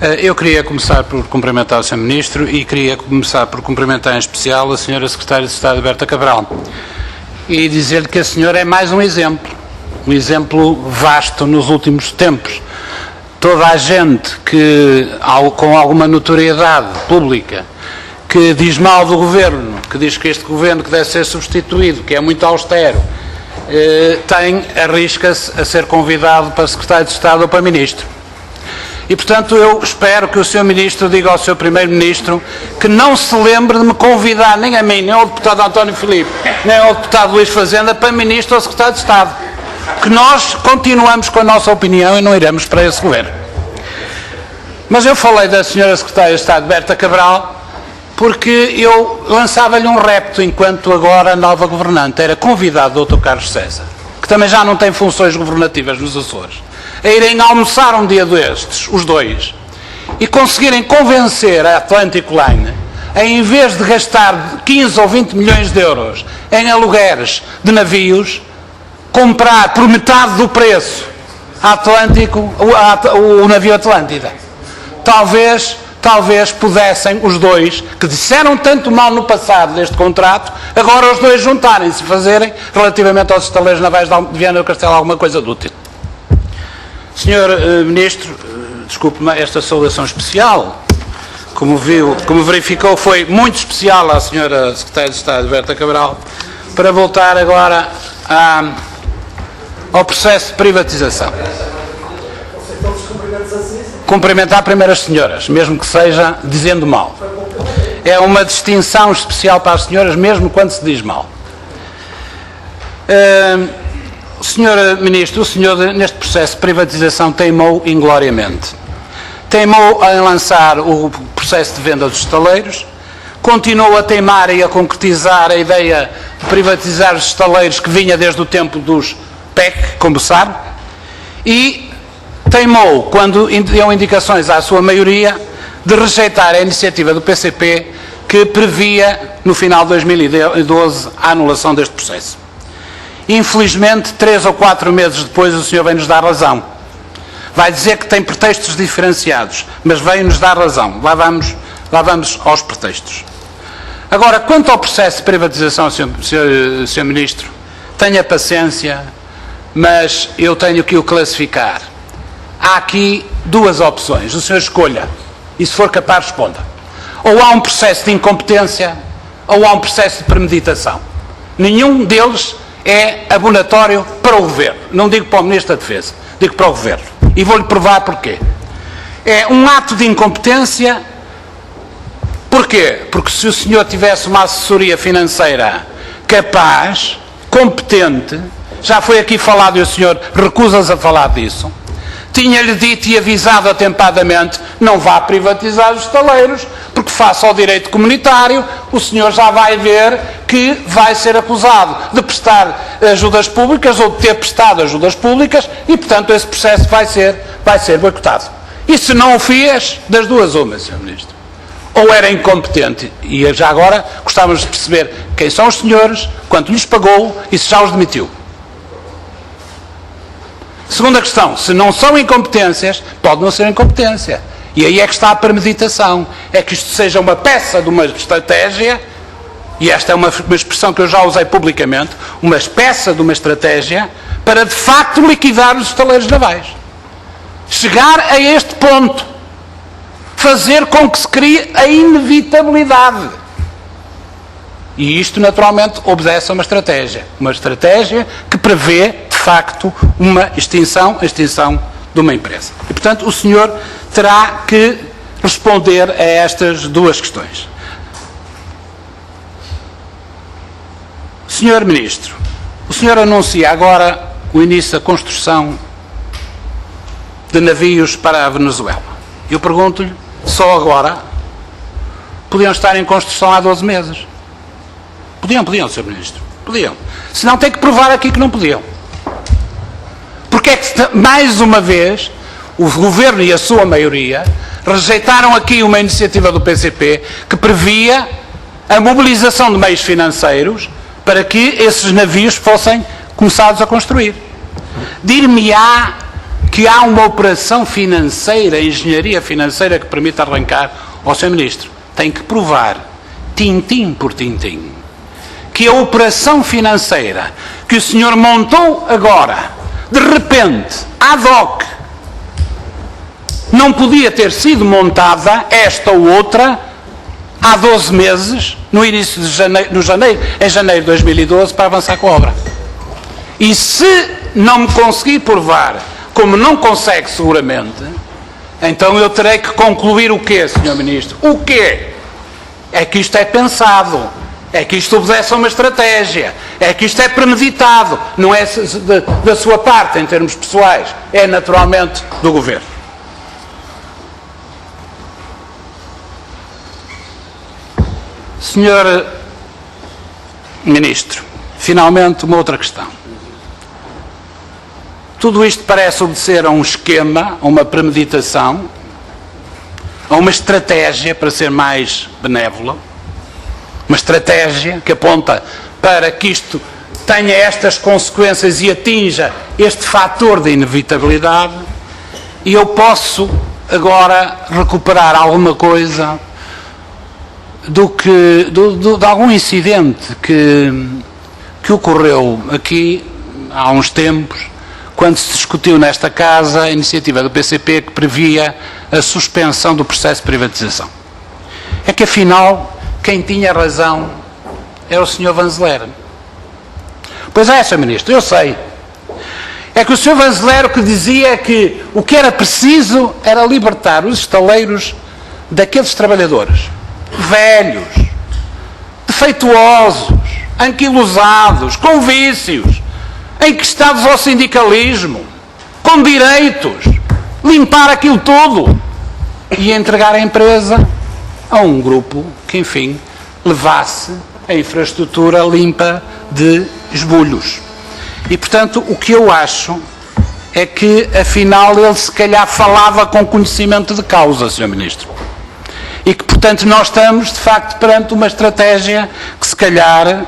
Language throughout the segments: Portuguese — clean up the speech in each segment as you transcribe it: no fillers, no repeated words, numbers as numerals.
Eu queria começar por cumprimentar o Sr. Ministro e queria começar por cumprimentar em especial a Sra. Secretária de Estado, Berta Cabral, e dizer-lhe que a senhora é mais um exemplo vasto nos últimos tempos. Toda a gente que, com alguma notoriedade pública, que diz mal do Governo, que diz que este Governo que deve ser substituído, que é muito austero, arrisca-se a ser convidado para Secretário de Estado ou para Ministro. E, portanto, eu espero que o Sr. Ministro diga ao Sr. Primeiro-Ministro que não se lembre de me convidar, nem a mim, nem ao deputado António Filipe, nem ao deputado Luís Fazenda, para Ministro ou Secretário de Estado. Que nós continuamos com a nossa opinião e não iremos para esse Governo. Mas eu falei da Sra. Secretária de Estado, Berta Cabral, porque eu lançava-lhe um repto enquanto agora nova governante. Era convidado o Dr. Carlos César, que também já não tem funções governativas nos Açores, a irem almoçar um dia destes, os dois, e conseguirem convencer a Atlantic Line, em vez de gastar 15 ou 20 milhões de euros em alugueres de navios, comprar por metade do preço o navio Atlântida. Talvez pudessem os dois, que disseram tanto mal no passado deste contrato, agora os dois juntarem-se e fazerem, relativamente aos estaleiros navais de Viana do Castelo, alguma coisa de útil. Sr. Ministro, desculpe-me esta saudação especial, como verificou, foi muito especial à Sra. Secretária de Estado, Berta Cabral, para voltar agora ao processo de privatização. Cumprimentar primeiro as senhoras, mesmo que seja dizendo mal. É uma distinção especial para as senhoras, mesmo quando se diz mal. Sr. Ministro, o senhor neste processo de privatização teimou ingloriamente. Teimou em lançar o processo de venda dos estaleiros, continuou a teimar e a concretizar a ideia de privatizar os estaleiros que vinha desde o tempo dos PEC, como sabe, e teimou, quando deu indicações à sua maioria, de rejeitar a iniciativa do PCP que previa, no final de 2012, a anulação deste processo. Infelizmente, 3 ou 4 meses depois, o senhor vem-nos dar razão. Vai dizer que tem pretextos diferenciados, mas veio-nos dar razão. Lá vamos aos pretextos. Agora, quanto ao processo de privatização, Sr. Ministro, tenha paciência, mas eu tenho que o classificar. Há aqui duas opções. O senhor escolha, e se for capaz, responda. Ou há um processo de incompetência, ou há um processo de premeditação. Nenhum deles é abonatório para o Governo. Não digo para o Ministro da Defesa, digo para o Governo. E vou-lhe provar porquê. É um ato de incompetência. Porquê? Porque se o senhor tivesse uma assessoria financeira capaz, competente, já foi aqui falado e o senhor recusa-se a falar disso, tinha-lhe dito e avisado atempadamente, não vá privatizar os estaleiros, porque face ao direito comunitário, o senhor já vai ver que vai ser acusado de prestar ajudas públicas ou de ter prestado ajudas públicas e, portanto, esse processo vai ser boicotado. E se não o fez, das duas uma, Sr. Ministro. Ou era incompetente, e já agora gostávamos de perceber quem são os senhores, quanto lhes pagou e se já os demitiu. Segunda questão, se não são incompetências, pode não ser incompetência. E aí é que está a premeditação. É que isto seja uma peça de uma estratégia, e esta é uma expressão que eu já usei publicamente, uma peça de uma estratégia para de facto liquidar os estaleiros navais. Chegar a este ponto. Fazer com que se crie a inevitabilidade. E isto naturalmente obedece a uma estratégia que prevê de facto a extinção de uma empresa. E, portanto, o senhor terá que responder a estas duas questões. Senhor Ministro, o senhor anuncia agora o início da construção de navios para a Venezuela. Eu pergunto-lhe, só agora, podiam estar em construção há 12 meses. Podiam, Sr. Ministro. Podiam. Senão tem que provar aqui que não podiam. Porque é que, mais uma vez, o Governo e a sua maioria rejeitaram aqui uma iniciativa do PCP que previa a mobilização de meios financeiros para que esses navios fossem começados a construir. Dir-me-á que há uma operação financeira, engenharia financeira que permite arrancar ao Sr. Ministro. Tem que provar, tintim por tintim, que a operação financeira que o senhor montou agora, de repente, ad hoc, não podia ter sido montada, esta ou outra, há 12 meses, no início de janeiro, em janeiro de 2012, para avançar com a obra. E se não me conseguir provar, como não consegue seguramente, então eu terei que concluir o quê, Sr. Ministro? O quê? É que isto é pensado, é que isto obedece a uma estratégia, é que isto é premeditado, não é da sua parte em termos pessoais, é naturalmente do Governo. Sr. Ministro, finalmente uma outra questão. Tudo isto parece obedecer a um esquema, a uma premeditação, a uma estratégia, para ser mais benévola, uma estratégia que aponta para que isto tenha estas consequências e atinja este fator de inevitabilidade, e eu posso agora recuperar alguma coisa de algum incidente que ocorreu aqui há uns tempos, quando se discutiu nesta Casa a iniciativa do PCP que previa a suspensão do processo de privatização. É que, afinal, quem tinha razão era o Sr. Vanzeler. Pois é, Sr. Ministro, eu sei. É que o Sr. Vanzeler o que dizia que o que era preciso era libertar os estaleiros daqueles trabalhadores velhos, defeituosos, anquilosados, com vícios, enquistados ao sindicalismo, com direitos, limpar aquilo tudo e entregar a empresa a um grupo que, enfim, levasse a infraestrutura limpa de esbulhos. E, portanto, o que eu acho é que, afinal, ele se calhar falava com conhecimento de causa, Sr. Ministro. E que, portanto, nós estamos, de facto, perante uma estratégia que, se calhar,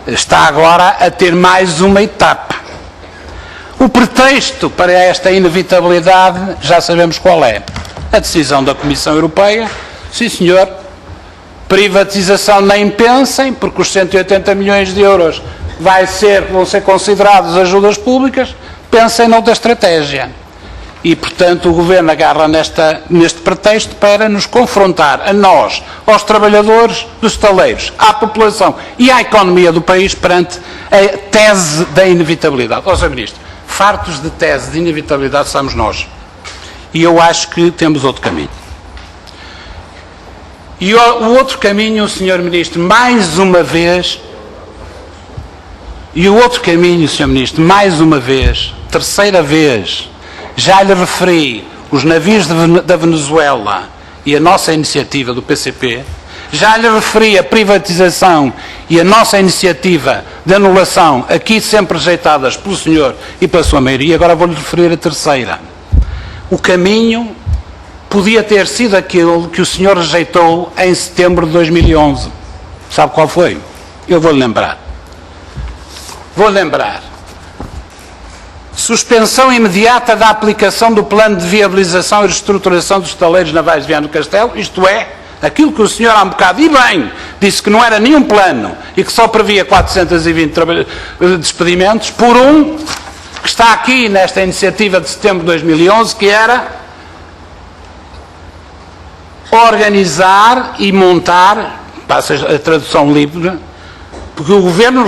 está agora a ter mais uma etapa. O pretexto para esta inevitabilidade, já sabemos qual é. A decisão da Comissão Europeia, sim senhor, privatização nem pensem, porque os 180 milhões de euros vão ser considerados ajudas públicas, pensem noutra estratégia. E, portanto, o Governo agarra neste pretexto para nos confrontar, a nós, aos trabalhadores dos estaleiros, à população e à economia do país perante a tese da inevitabilidade. Ó, Sr. Ministro, fartos de tese de inevitabilidade somos nós. E eu acho que temos outro caminho. E o outro caminho, Sr. Ministro, mais uma vez, terceira vez, já lhe referi os navios da Venezuela e a nossa iniciativa do PCP, já lhe referi a privatização e a nossa iniciativa de anulação, aqui sempre rejeitadas pelo senhor e pela sua maioria, agora vou-lhe referir a terceira. O caminho podia ter sido aquele que o senhor rejeitou em setembro de 2011. Sabe qual foi? Eu vou-lhe lembrar. Suspensão imediata da aplicação do plano de viabilização e reestruturação dos estaleiros navais de Viana do Castelo, isto é, aquilo que o senhor há um bocado, e bem, disse que não era nenhum plano e que só previa 420 despedimentos, por um que está aqui nesta iniciativa de setembro de 2011, que era organizar e montar, passa a tradução livre, porque o Governo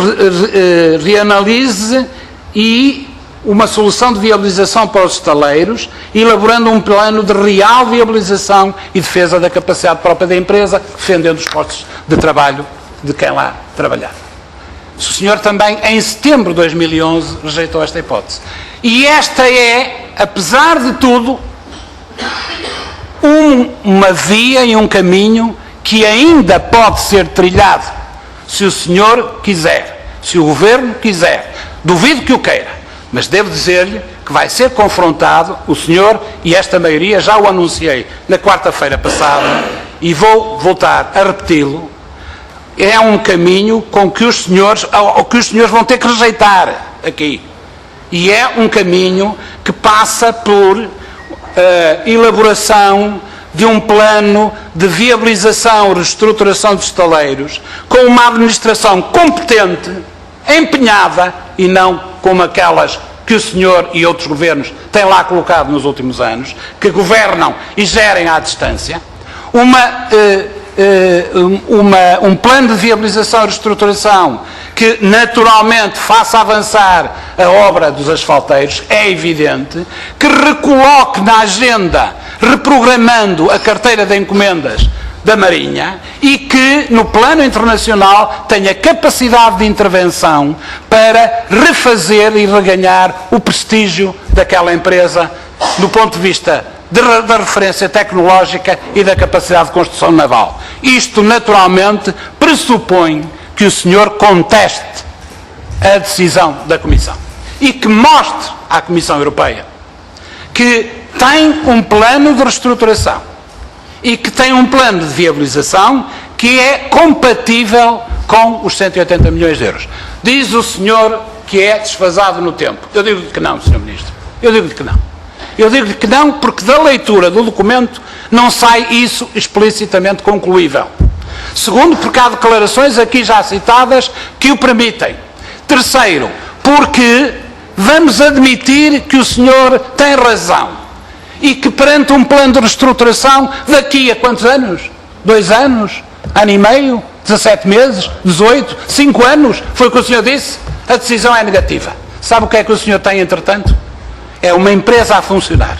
reanalise e uma solução de viabilização para os estaleiros, elaborando um plano de real viabilização e defesa da capacidade própria da empresa, defendendo os postos de trabalho de quem lá trabalhar. O senhor também, em setembro de 2011, rejeitou esta hipótese. E esta é, apesar de tudo, uma via e um caminho que ainda pode ser trilhado, se o senhor quiser, se o Governo quiser. Duvido que o queira. Mas devo dizer-lhe que vai ser confrontado o senhor e esta maioria, já o anunciei na quarta-feira passada e vou voltar a repeti-lo, é um caminho que os senhores vão ter que rejeitar aqui. E é um caminho que passa por elaboração de um plano de viabilização e reestruturação dos estaleiros com uma administração competente, empenhada e não como aquelas que o senhor e outros governos têm lá colocado nos últimos anos, que governam e gerem à distância, um plano de viabilização e reestruturação que naturalmente faça avançar a obra dos asfalteiros, é evidente, que recoloque na agenda, reprogramando a carteira de encomendas da Marinha e que, no plano internacional, tenha capacidade de intervenção para refazer e reganhar o prestígio daquela empresa do ponto de vista da referência tecnológica e da capacidade de construção naval. Isto, naturalmente, pressupõe que o senhor conteste a decisão da Comissão e que mostre à Comissão Europeia que tem um plano de reestruturação e que tem um plano de viabilização que é compatível com os 180 milhões de euros. Diz o senhor que é desfasado no tempo. Eu digo-lhe que não, Sr. Ministro. Eu digo-lhe que não. Eu digo-lhe que não, porque da leitura do documento não sai isso explicitamente concluível. Segundo, porque há declarações aqui já citadas que o permitem. Terceiro, porque vamos admitir que o senhor tem razão e que perante um plano de reestruturação daqui a quantos anos? 2 anos? Ano e meio? 17 meses? 18? 5 anos? Foi o que o senhor disse? A decisão é negativa. Sabe o que é que o senhor tem, entretanto? É uma empresa a funcionar.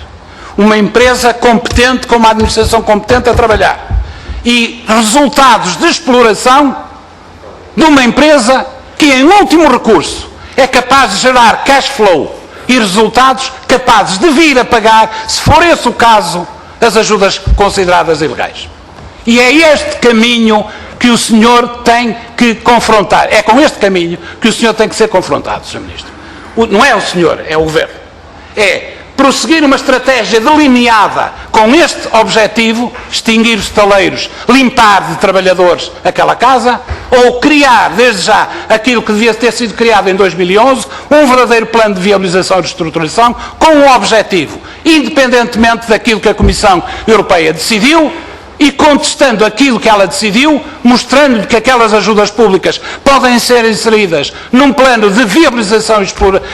Uma empresa competente, com uma administração competente a trabalhar. E resultados de exploração de uma empresa que, em último recurso, é capaz de gerar cash flow e resultados capazes de vir a pagar, se for esse o caso, as ajudas consideradas ilegais. E é este caminho que o senhor tem que confrontar. É com este caminho que o senhor tem que ser confrontado, Sr. Ministro. Não é o senhor, é o Governo. É prosseguir uma estratégia delineada com este objetivo, extinguir os estaleiros, limpar de trabalhadores aquela casa, ou criar, desde já, aquilo que devia ter sido criado em 2011, um verdadeiro plano de viabilização e reestruturação, com um objetivo, independentemente daquilo que a Comissão Europeia decidiu, e contestando aquilo que ela decidiu, mostrando que aquelas ajudas públicas podem ser inseridas num plano de viabilização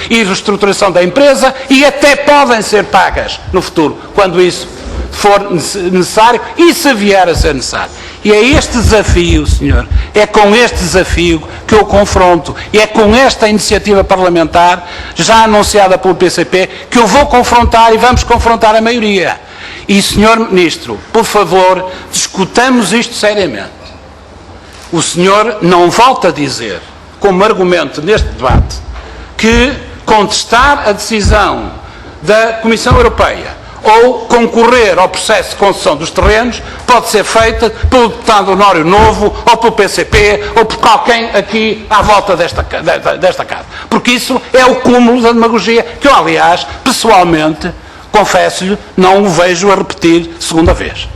e reestruturação da empresa e até podem ser pagas no futuro, quando isso for necessário e se vier a ser necessário. E é este desafio, senhor, é com este desafio que eu confronto, e é com esta iniciativa parlamentar, já anunciada pelo PCP, que eu vou confrontar e vamos confrontar a maioria. E, Sr. Ministro, por favor, discutamos isto seriamente. O senhor não volta a dizer, como argumento neste debate, que contestar a decisão da Comissão Europeia ou concorrer ao processo de concessão dos terrenos pode ser feita pelo deputado Honório Novo ou pelo PCP ou por qualquer aqui à volta desta casa. Porque isso é o cúmulo da demagogia que eu, aliás, pessoalmente, confesso-lhe, não o vejo a repetir segunda vez.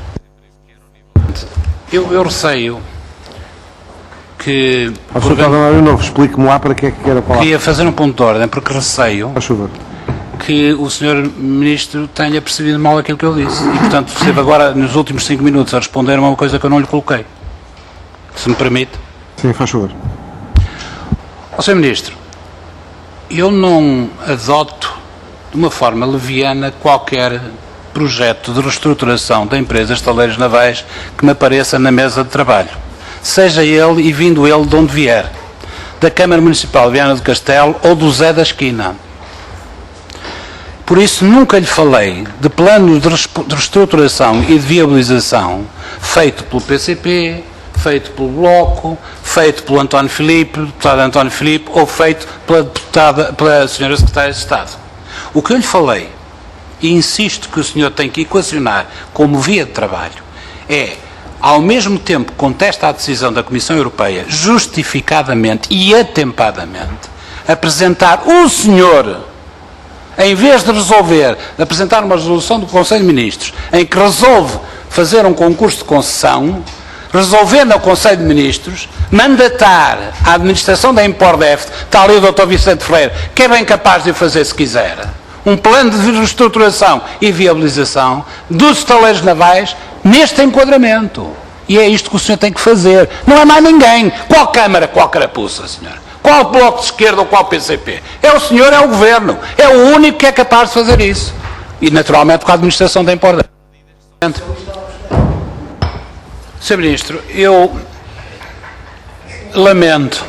Eu receio que... Explique-me lá para que é que quer a palavra. Queria fazer um ponto de ordem, porque receio que o Sr. Ministro tenha percebido mal aquilo que eu disse. E, portanto, esteve agora, nos últimos 5 minutos, a responder a uma coisa que eu não lhe coloquei. Se me permite. Sim, faz favor. Sr. Ministro, eu não adoto de uma forma leviana qualquer projeto de reestruturação da empresa Estaleiros Navais que me apareça na mesa de trabalho, seja ele e vindo ele de onde vier, da Câmara Municipal de Viana do Castelo ou do Zé da Esquina. Por isso nunca lhe falei de plano de reestruturação e de viabilização feito pelo PCP, feito pelo Bloco, feito pelo António Filipe, deputado António Filipe, ou feito pela Sra. Secretária de Estado. O que eu lhe falei, e insisto que o senhor tem que equacionar como via de trabalho, é, ao mesmo tempo que contesta a decisão da Comissão Europeia, justificadamente e atempadamente, apresentar o senhor, em vez de apresentar uma resolução do Conselho de Ministros, em que resolve fazer um concurso de concessão, resolver no Conselho de Ministros, mandatar a administração da Impordef, está ali o Dr. Vicente Ferreira, que é bem capaz de o fazer se quiser, um plano de reestruturação e viabilização dos estaleiros navais neste enquadramento. E é isto que o senhor tem que fazer. Não é mais ninguém. Qual Câmara, qual carapuça, senhor? Qual Bloco de Esquerda ou qual PCP? É o senhor, é o Governo. É o único que é capaz de fazer isso. E, naturalmente, com a administração tem importância. Sr. Ministro, eu lamento,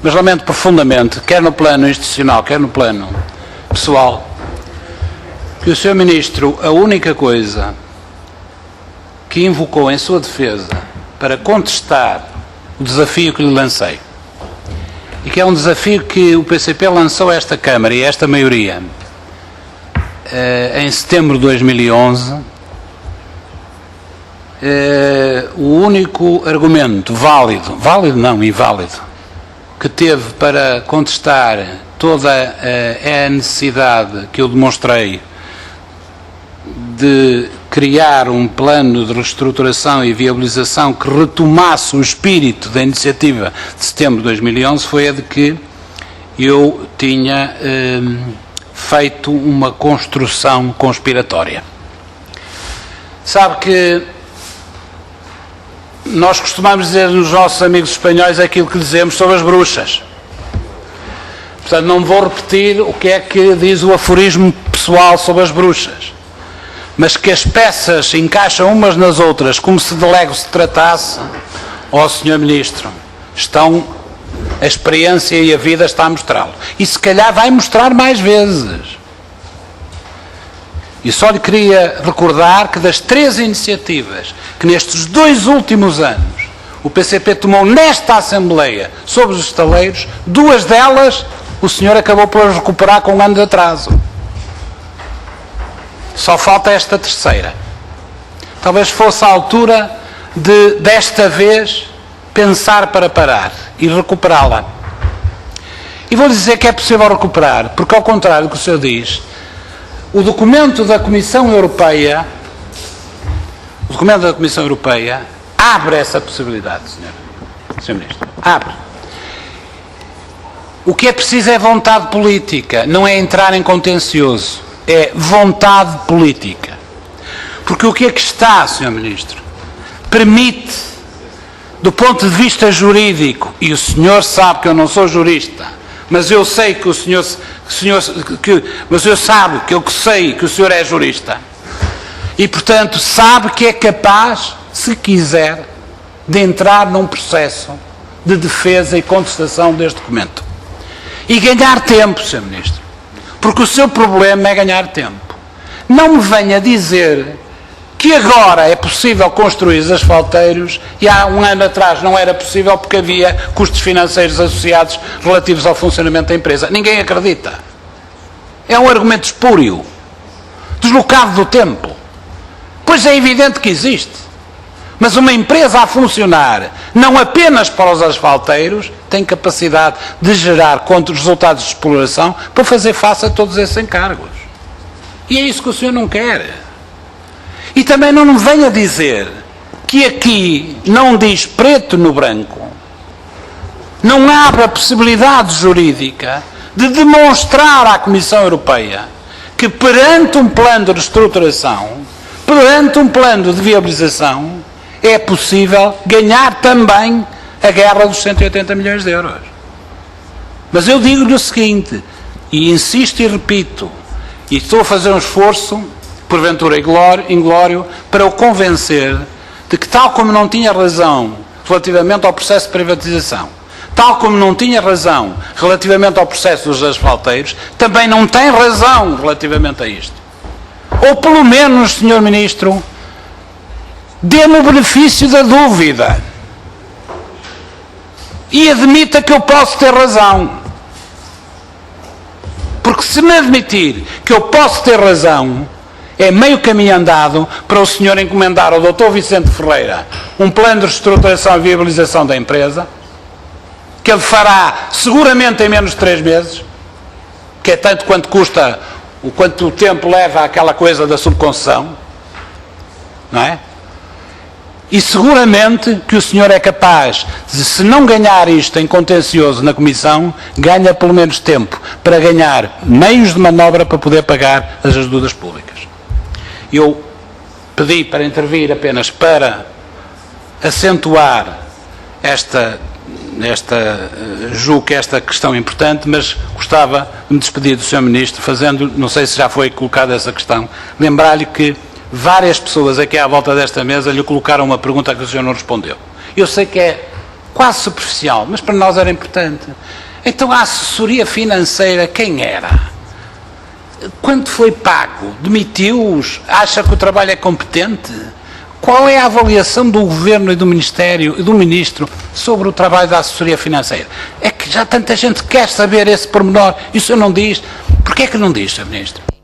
mas lamento profundamente, quer no plano institucional, quer no plano pessoal, que o Sr. Ministro, a única coisa que invocou em sua defesa para contestar o desafio que lhe lancei, e que é um desafio que o PCP lançou a esta Câmara e a esta maioria em setembro de 2011, o único argumento válido não, inválido, que teve para contestar toda a necessidade que eu demonstrei de criar um plano de reestruturação e viabilização que retomasse o espírito da iniciativa de setembro de 2011 foi a de que eu tinha feito uma construção conspiratória. Sabe que nós costumamos dizer nos nossos amigos espanhóis aquilo que dizemos sobre as bruxas. Portanto, não vou repetir o que é que diz o aforismo pessoal sobre as bruxas, mas que as peças se encaixam umas nas outras como se de Lego se tratasse, ó Sr. Ministro, a experiência e a vida está a mostrá-lo. E se calhar vai mostrar mais vezes. E só lhe queria recordar que das 3 iniciativas que nestes 2 últimos anos o PCP tomou nesta Assembleia sobre os estaleiros, 2 delas o senhor acabou por recuperar com 1 ano de atraso. Só falta esta 3ª. Talvez fosse a altura de, desta vez, pensar para parar e recuperá-la. E vou dizer que é possível recuperar, porque ao contrário do que o senhor diz, o documento da Comissão Europeia abre essa possibilidade, Sr. Ministro. Abre. O que é preciso é vontade política, não é entrar em contencioso. É vontade política. Porque o que é que está, Sr. Ministro, permite, do ponto de vista jurídico, e o senhor sabe que eu não sou jurista, mas eu sei que mas eu sabe que eu sei que o senhor é jurista, e portanto sabe que é capaz, se quiser, de entrar num processo de defesa e contestação deste documento. E ganhar tempo, Sr. Ministro. Porque o seu problema é ganhar tempo. Não me venha dizer que agora é possível construir os asfalteiros e há 1 ano atrás não era possível porque havia custos financeiros associados relativos ao funcionamento da empresa. Ninguém acredita. É um argumento espúrio, deslocado do tempo. Pois é evidente que existe. Mas uma empresa a funcionar, não apenas para os asfalteiros, tem capacidade de gerar resultados de exploração para fazer face a todos esses encargos. E é isso que o senhor não quer. E também não me venha dizer que aqui não diz preto no branco, não abre a possibilidade jurídica de demonstrar à Comissão Europeia que perante um plano de reestruturação, perante um plano de viabilização, é possível ganhar também a guerra dos 180 milhões de euros. Mas eu digo-lhe o seguinte, e insisto e repito, e estou a fazer um esforço, porventura inglório, para o convencer de que, tal como não tinha razão relativamente ao processo de privatização, tal como não tinha razão relativamente ao processo dos asfalteiros, também não tem razão relativamente a isto. Ou pelo menos, Sr. Ministro, dê-me o benefício da dúvida e admita que eu posso ter razão. Porque se me admitir que eu posso ter razão, é meio caminho andado para o senhor encomendar ao Dr. Vicente Ferreira um plano de reestruturação e viabilização da empresa, que ele fará seguramente em menos de 3 meses, que é tanto quanto custa, o quanto tempo leva aquela coisa da subconcessão, não é? E seguramente que o senhor é capaz de, se não ganhar isto em contencioso na Comissão, ganha pelo menos tempo para ganhar meios de manobra para poder pagar as ajudas públicas. Eu pedi para intervir apenas para acentuar julgo que esta questão é importante, mas gostava de me despedir do Sr. Ministro, fazendo, não sei se já foi colocada essa questão, lembrar-lhe que várias pessoas aqui à volta desta mesa lhe colocaram uma pergunta que o senhor não respondeu. Eu sei que é quase superficial, mas para nós era importante. Então a assessoria financeira quem era? Quando foi pago? Demitiu-os? Acha que o trabalho é competente? Qual é a avaliação do Governo e do Ministério e do Ministro sobre o trabalho da assessoria financeira? É que já tanta gente quer saber esse pormenor e o senhor não diz. Porquê é que não diz, Sr. Ministro?